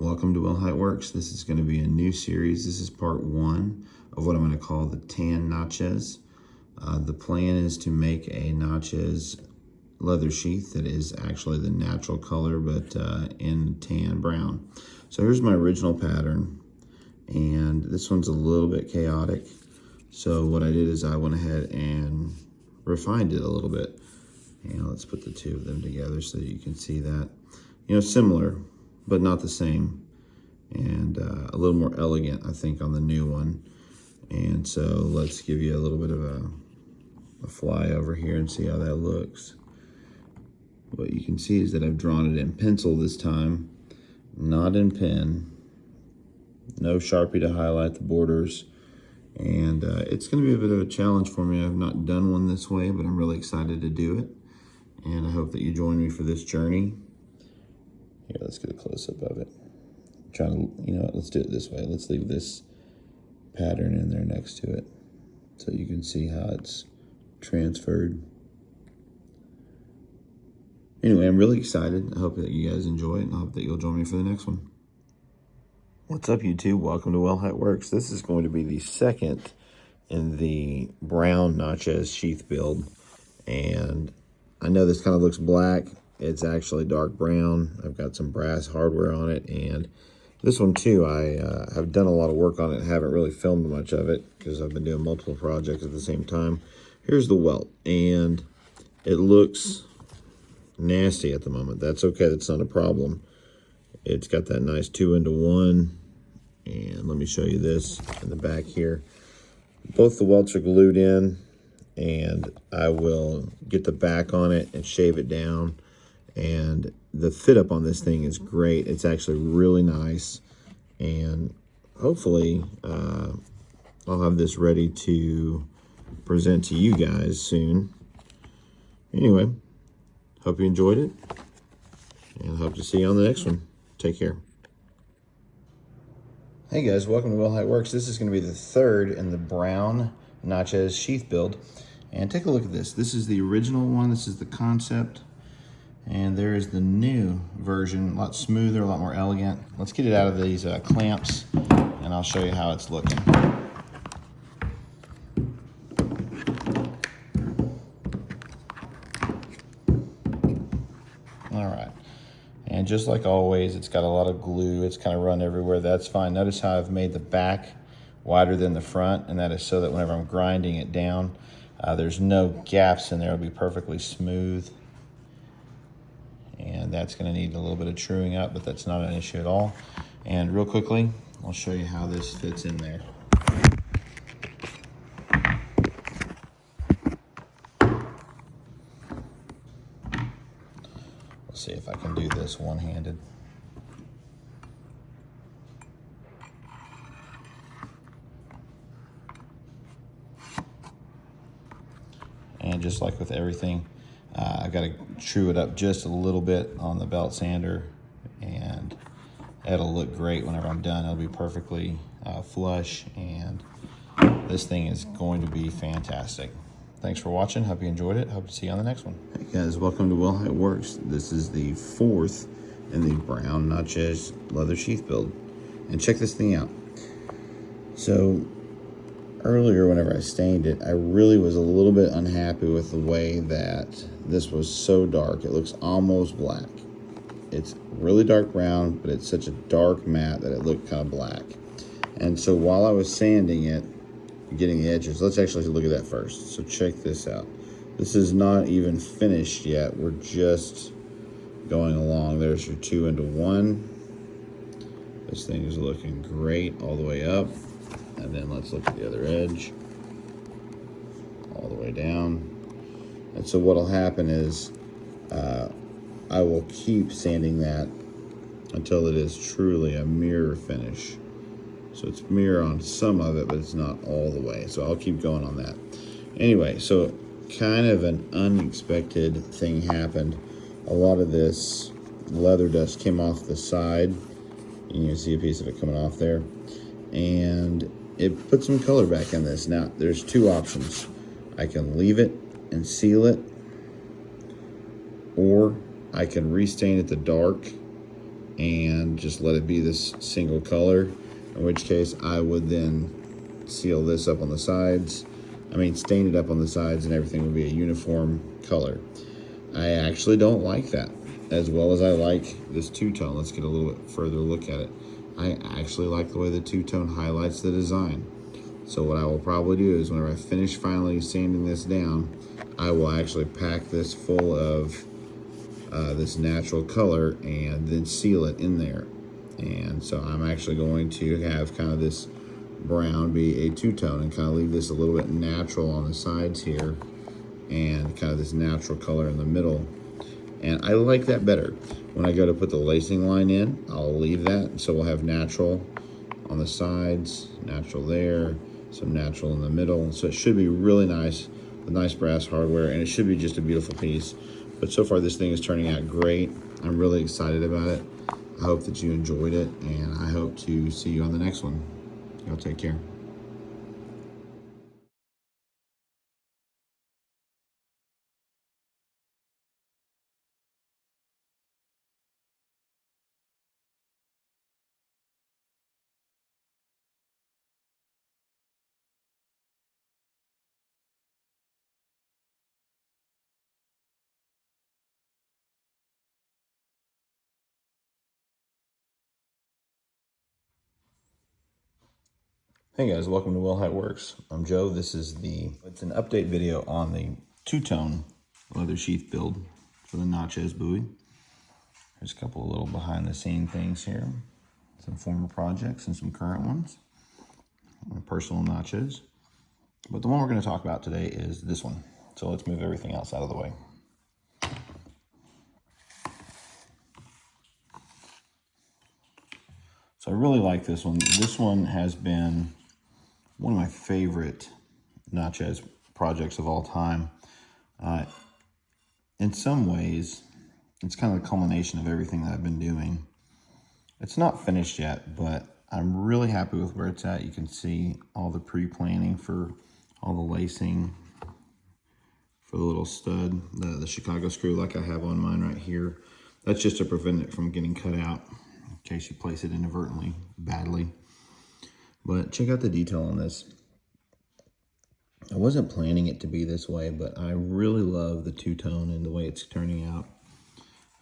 Welcome to Well How It Works. This is going to be a new series. This is part one of what I'm going to call the tan Natchez. The plan is to make a Natchez leather sheath that is actually the natural color, but in tan brown. So here's my original pattern, and this one's a little bit chaotic. So what I did is I went ahead and refined it a little bit. And let's put the two of them together so that you can see that. You know, similar, but not the same. And a little more elegant, I think, on the new one. And so let's give you a little bit of a fly over here and see how that looks. What you can see is that I've drawn it in pencil this time, not in pen. No Sharpie to highlight the borders. And it's going to be a bit of a challenge for me. I've not done one this way, but I'm really excited to do it. And I hope that you join me for this journey. Here, let's get a close-up of it. I'm trying to, you know what, let's do it this way. Let's leave this pattern in there next to it so you can see how it's transferred. Anyway, I'm really excited. I hope that you guys enjoy it, and I hope that you'll join me for the next one. What's up, YouTube? Welcome to Well How It Works. This is going to be the second in the brown Natchez sheath build. And I know this kind of looks black. It's actually dark brown. I've got some brass hardware on it. And this one too, I have done a lot of work on it. Haven't really filmed much of it because I've been doing multiple projects at the same time. Here's the welt. And it looks nasty at the moment. That's okay. That's not a problem. It's got that nice 2-into-1. And let me show you this in the back here. Both the welts are glued in, and I will get the back on it and shave it down. And the fit up on this thing is great. It's actually really nice. And hopefully I'll have this ready to present to you guys soon. Anyway, hope you enjoyed it, and hope to see you on the next one. Take care. Hey guys, welcome to Well How It Works. This is going to be the third in the brown Natchez sheath build. And take a look at this. This is the original one. This is the concept. And there is the new version, a lot smoother, a lot more elegant. Let's get it out of these clamps, and I'll show you how it's looking. All right. And just like always, it's got a lot of glue. It's kind of run everywhere. That's fine. Notice how I've made the back wider than the front, and that is so that whenever I'm grinding it down, there's no gaps in there. It'll be perfectly smooth. And that's going to need a little bit of truing up, but that's not an issue at all. And real quickly, I'll show you how this fits in there. Let's see if I can do this one-handed. And just like with everything, I've got to true it up just a little bit on the belt sander, and it'll look great whenever I'm done. It'll be perfectly flush, and this thing is going to be fantastic. Thanks for watching. Hope you enjoyed it. Hope to see you on the next one. Hey guys, welcome to Well How It Works. This is the fourth in the brown Natchez leather sheath build. And check this thing out. So earlier, whenever I stained it, I really was a little bit unhappy with the way that this was so dark. It looks almost black. It's really dark brown, but it's such a dark matte that it looked kind of black. And so while I was sanding it, getting the edges, let's actually look at that first. So check this out. This is not even finished yet. We're just going along. There's your 2-into-1. This thing is looking great all the way up. And then let's look at the other edge, all the way down. And so what'll happen is I will keep sanding that until it is truly a mirror finish. So it's mirror on some of it, but it's not all the way. So I'll keep going on that. Anyway, so kind of an unexpected thing happened. A lot of this leather dust came off the side. You can see a piece of it coming off there. And it put some color back in this. Now, there's two options. I can leave it and seal it, or I can restain it to dark and just let it be this single color, in which case I would then seal this up on the sides. I mean, stain it up on the sides and everything would be a uniform color. I actually don't like that as well as I like this two-tone. Let's get a little bit further look at it. I actually like the way the two-tone highlights the design. So what I will probably do is whenever I finish finally sanding this down, I will actually pack this full of this natural color and then seal it in there. And so I'm actually going to have kind of this brown be a two-tone and kind of leave this a little bit natural on the sides here and kind of this natural color in the middle. And I like that better. When I go to put the lacing line in, I'll leave that. So we'll have natural on the sides, natural there, some natural in the middle. So it should be really nice with nice brass hardware, and it should be just a beautiful piece. But so far this thing is turning out great. I'm really excited about it. I hope that you enjoyed it, and I hope to see you on the next one. Y'all take care. Hey guys, welcome to Will How It Works. I'm Joe. It's an update video on the two-tone leather sheath build for the Natchez buoy. There's a couple of little behind the scene things here. Some former projects and some current ones. My personal Natchez. But the one we're going to talk about today is this one. So let's move everything else out of the way. So I really like this one. This one has been one of my favorite Natchez projects of all time. In some ways, it's kind of the culmination of everything that I've been doing. It's not finished yet, but I'm really happy with where it's at. You can see all the pre-planning for all the lacing for the little stud, the Chicago screw like I have on mine right here. That's just to prevent it from getting cut out in case you place it inadvertently badly. But check out the detail on this. I wasn't planning it to be this way, but I really love the two-tone and the way it's turning out.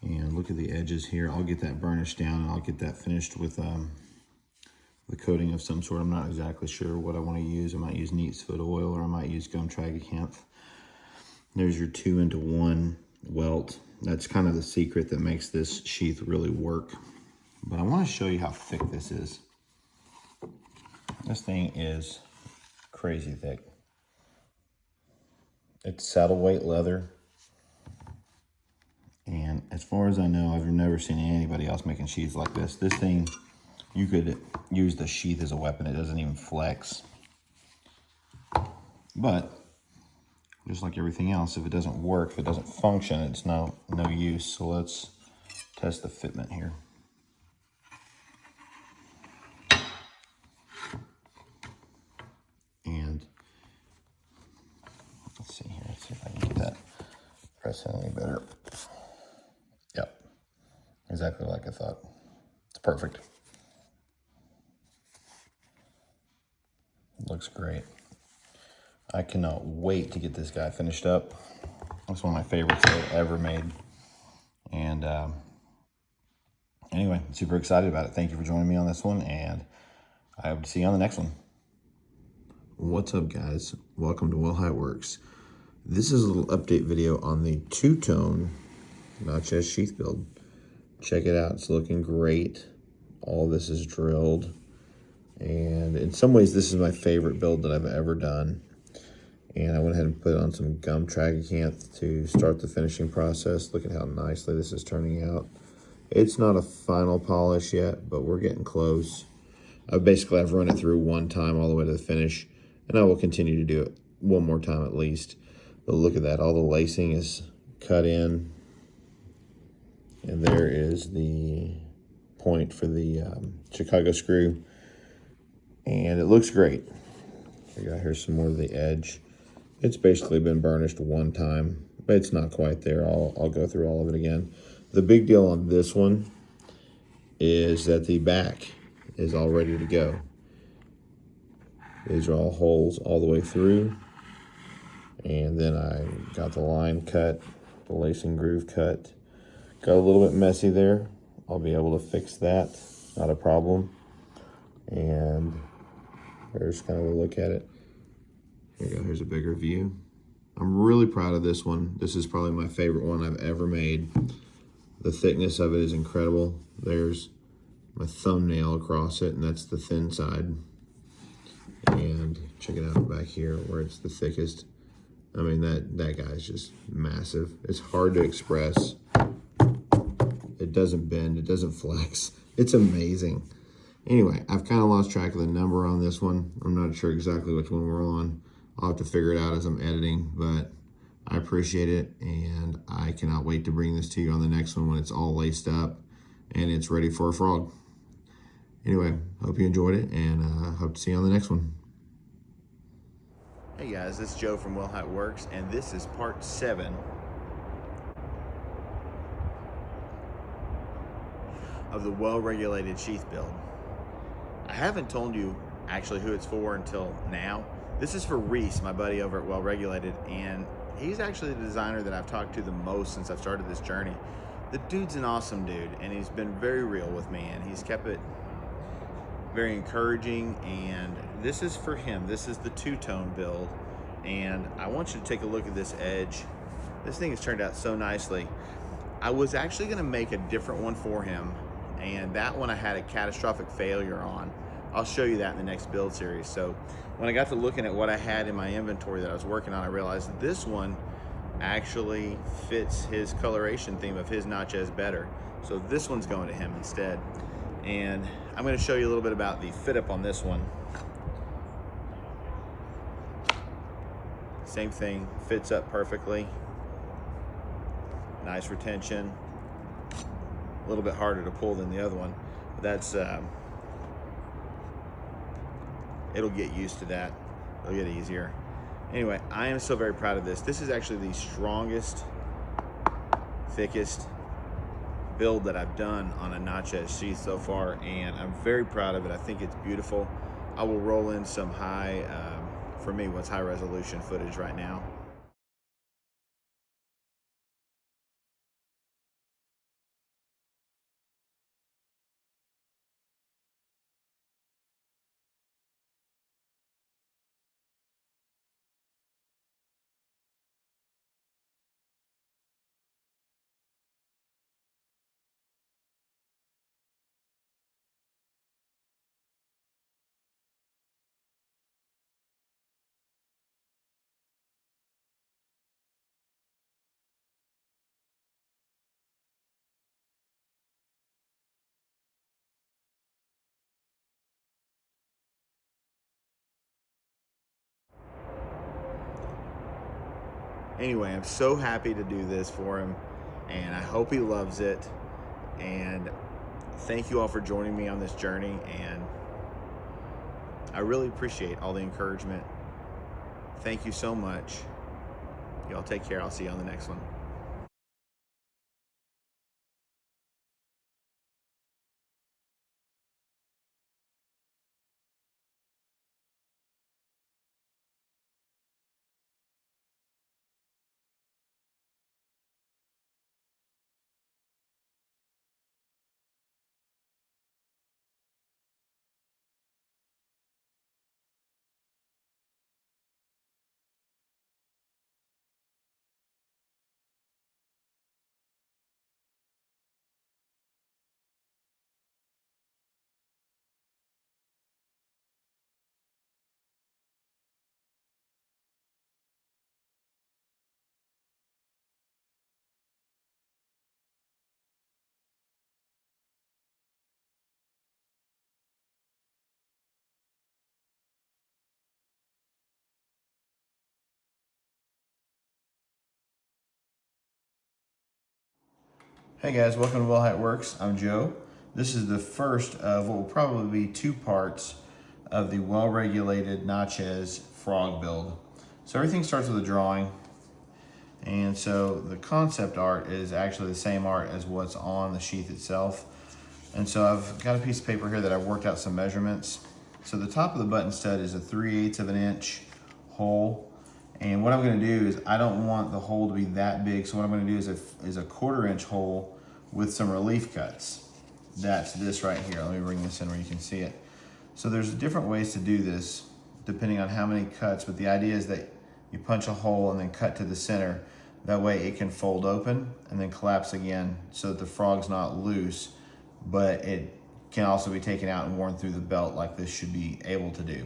And look at the edges here. I'll get that burnished down and I'll get that finished with the coating of some sort. I'm not exactly sure what I want to use. I might use neat's foot oil or I might use gum tragacanth. There's your 2-into-1 welt. That's kind of the secret that makes this sheath really work. But I want to show you how thick this is. This thing is crazy thick. It's saddle weight leather. And as far as I know, I've never seen anybody else making sheaths like this. This thing, you could use the sheath as a weapon. It doesn't even flex. But just like everything else, if it doesn't work, if it doesn't function, it's no use. So let's test the fitment here. And let's see here. Let's see if I can get that press in any better. Yep, exactly like I thought. It's perfect. Looks great. I cannot wait to get this guy finished up. It's one of my favorites I've ever made. And anyway, super excited about it. Thank you for joining me on this one, and I hope to see you on the next one. What's up, guys? Welcome to Will How It Works. This is a little update video on the two-tone Natchez sheath build. Check it out. It's looking great. All this is drilled. And in some ways, this is my favorite build that I've ever done. And I went ahead and put on some gum tragacanth to start the finishing process. Look at how nicely this is turning out. It's not a final polish yet, but we're getting close. I've run it through one time all the way to the finish, and I will continue to do it one more time at least. But look at that. All the lacing is cut in. And there is the point for the Chicago screw. And it looks great. Here's some more of the edge. It's basically been burnished one time, but it's not quite there. I'll go through all of it again. The big deal on this one is that the back is all ready to go. These are all holes all the way through. And then I got the line cut, the lacing groove cut. Got a little bit messy there. I'll be able to fix that, not a problem. And there's kind of a look at it. Here you go, here's a bigger view. I'm really proud of this one. This is probably my favorite one I've ever made. The thickness of it is incredible. There's my thumbnail across it, and that's the thin side. And check it out back here where it's the thickest. I mean, that guy's just massive. It's hard to express. It doesn't bend, it doesn't flex. It's amazing. Anyway, I've kind of lost track of the number on this one. I'm not sure exactly which one we're on. I'll have to figure it out as I'm editing, but I appreciate it, and I cannot wait to bring this to you on the next one when it's all laced up and it's ready for a frog. Anyway, hope you enjoyed it, and hope to see you on the next one. Hey guys, this is Joe from Well How It Works, and this is part 7 of the well-regulated sheath build. I haven't told you actually who it's for until now. This is for Reese, my buddy over at Well Regulated, and he's actually the designer that I've talked to the most since I've started this journey. The dude's an awesome dude, and he's been very real with me, and he's kept it very encouraging, and this is for him. This is the two-tone build, and I want you to take a look at this edge. This thing has turned out so nicely. I was actually gonna make a different one for him, and that one I had a catastrophic failure on. I'll show you that in the next build series. So when I got to looking at what I had in my inventory that I was working on, I realized that this one actually fits his coloration theme of his Natchez better. So this one's going to him instead. And I'm going to show you a little bit about the fit up on this one. Same thing, fits up perfectly. Nice retention. A little bit harder to pull than the other one. But that's, it'll get used to that. It'll get easier. Anyway, I am so very proud of this. This is actually the strongest, thickest build that I've done on a Natchez sheath so far, and I'm very proud of it. I think it's beautiful. I will roll in some high, for me, what's high resolution footage right now. Anyway, I'm so happy to do this for him, and I hope he loves it. And thank you all for joining me on this journey, and I really appreciate all the encouragement. Thank you so much. Y'all take care. I'll see you on the next one. Hey guys, welcome to Well How It Works. I'm Joe. This is the first of what will probably be 2 parts of the well-regulated Natchez frog build. So everything starts with a drawing, and so the concept art is actually the same art as what's on the sheath itself. And so I've got a piece of paper here that I've worked out some measurements. So the top of the button stud is a 3/8 of an inch hole. And what I'm gonna do is, I don't want the hole to be that big. So what I'm gonna do is a 1/4 inch hole with some relief cuts. That's this right here. Let me bring this in where you can see it. So there's different ways to do this depending on how many cuts, but the idea is that you punch a hole and then cut to the center. That way it can fold open and then collapse again so that the frog's not loose, but it can also be taken out and worn through the belt like this should be able to do.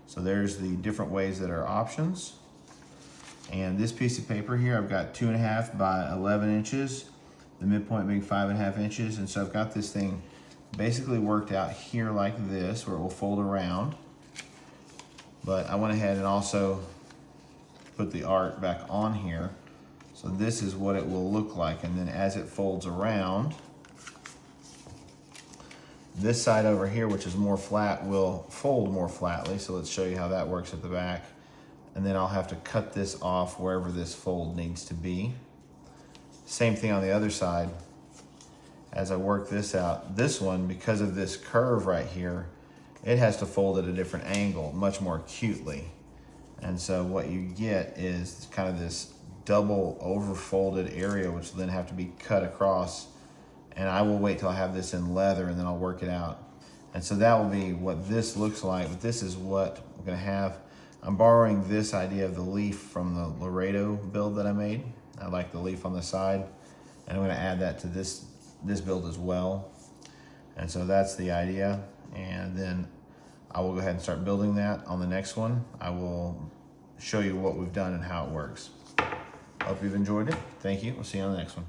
So there's the different ways that are options. And this piece of paper here, I've got 2.5 by 11 inches, the midpoint being 5.5 inches. And so I've got this thing basically worked out here like this, where it will fold around. But I went ahead and also put the art back on here. So this is what it will look like. And then as it folds around, this side over here, which is more flat, will fold more flatly. So let's show you how that works at the back. And then I'll have to cut this off wherever this fold needs to be. Same thing on the other side. As I work this out, this one, because of this curve right here, it has to fold at a different angle, much more acutely. And so what you get is kind of this double overfolded area, which will then have to be cut across. And I will wait till I have this in leather and then I'll work it out. And so that will be what this looks like, but this is what I'm gonna have. I'm borrowing this idea of the leaf from the Laredo build that I made. I like the leaf on the side, and I'm gonna add that to this build as well. And so that's the idea. And then I will go ahead and start building that on the next one. I will show you what we've done and how it works. Hope you've enjoyed it. Thank you. We'll see you on the next one.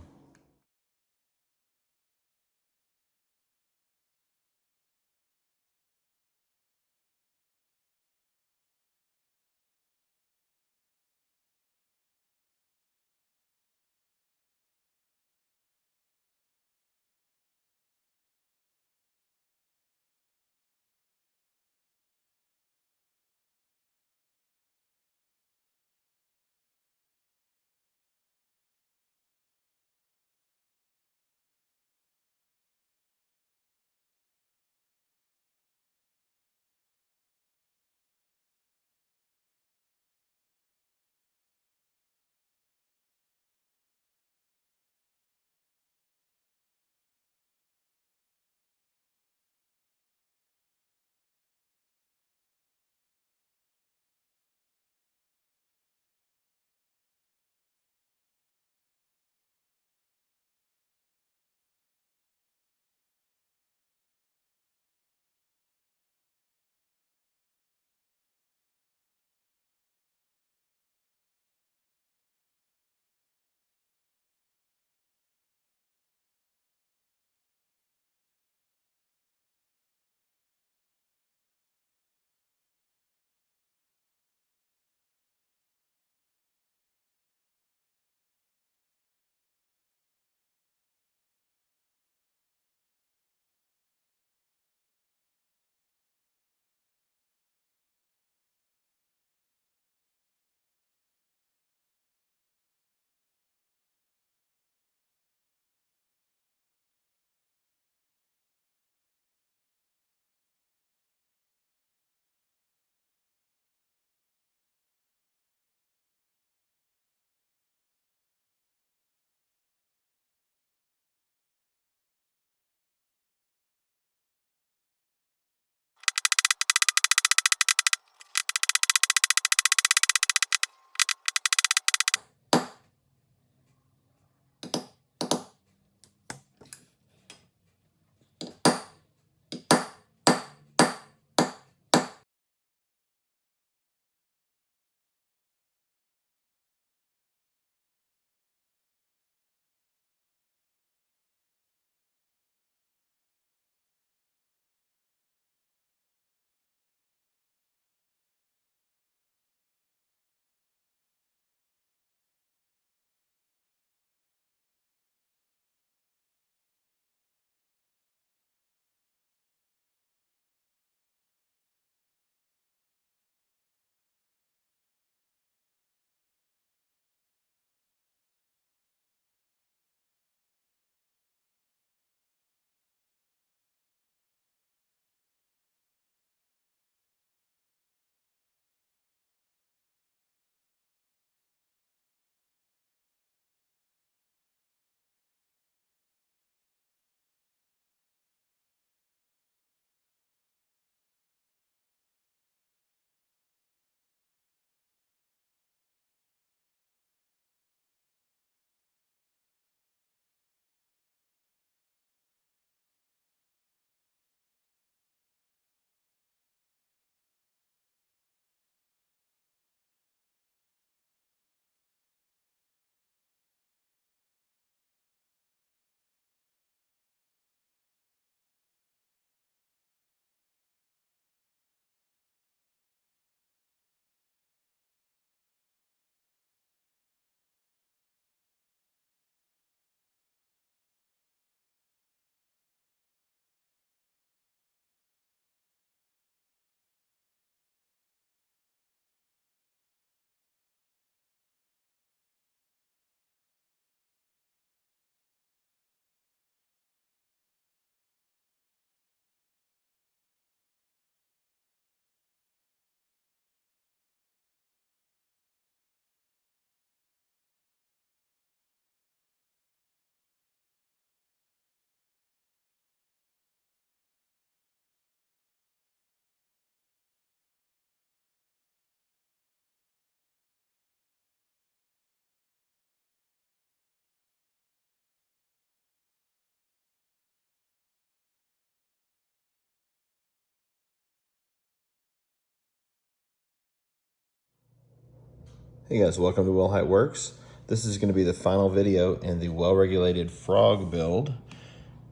Hey guys, welcome to How It Works. This is going to be the final video in the well-regulated frog build.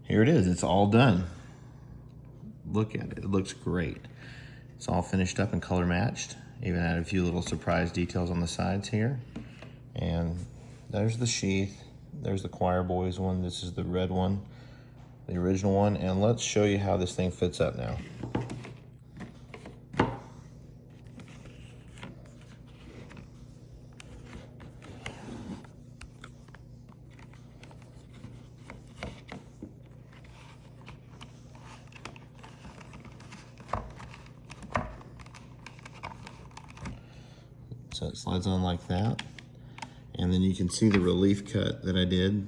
Here it is, it's all done. Look at it, it looks great. It's all finished up and color matched. Even added a few little surprise details on the sides here. And there's the sheath, there's the choir boys one, this is the red one, the original one, and let's show you how this thing fits up now. So it slides on like that. And then you can see the relief cut that I did.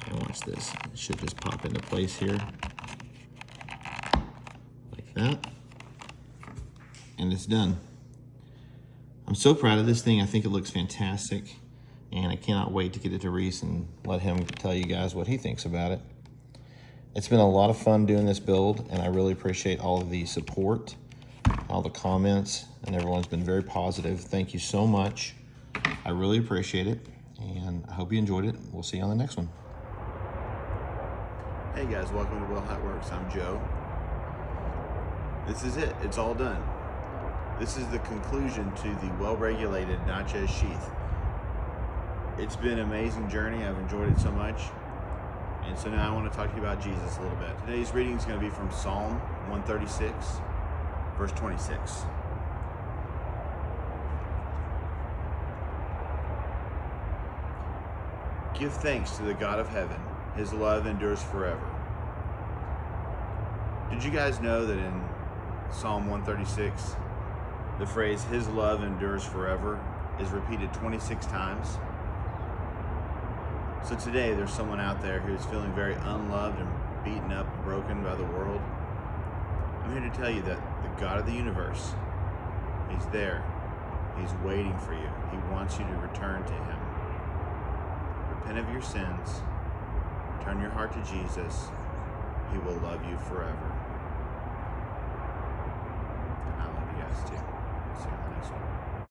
And watch this, it should just pop into place here. Like that. And it's done. I'm so proud of this thing, I think it looks fantastic. And I cannot wait to get it to Reese and let him tell you guys what he thinks about it. It's been a lot of fun doing this build, and I really appreciate all of the support, all the comments, and everyone's been very positive. Thank you so much. I really appreciate it, and I hope you enjoyed it. We'll see you on the next one. Hey guys, welcome to How It Works. I'm Joe. This is it. It's all done. This is the conclusion to the well-regulated Natchez sheath. It's been an amazing journey. I've enjoyed it so much. And so now I want to talk to you about Jesus a little bit. Today's reading is going to be from Psalm 136, verse 26. Give thanks to the God of heaven. His love endures forever. Did you guys know that in Psalm 136, the phrase, his love endures forever, is repeated 26 times? So today, there's someone out there who's feeling very unloved and beaten up and broken by the world. I'm here to tell you that the God of the universe, he's there. He's waiting for you. He wants you to return to him. Repent of your sins. Turn your heart to Jesus. He will love you forever. And I love you guys too. See you on the next one.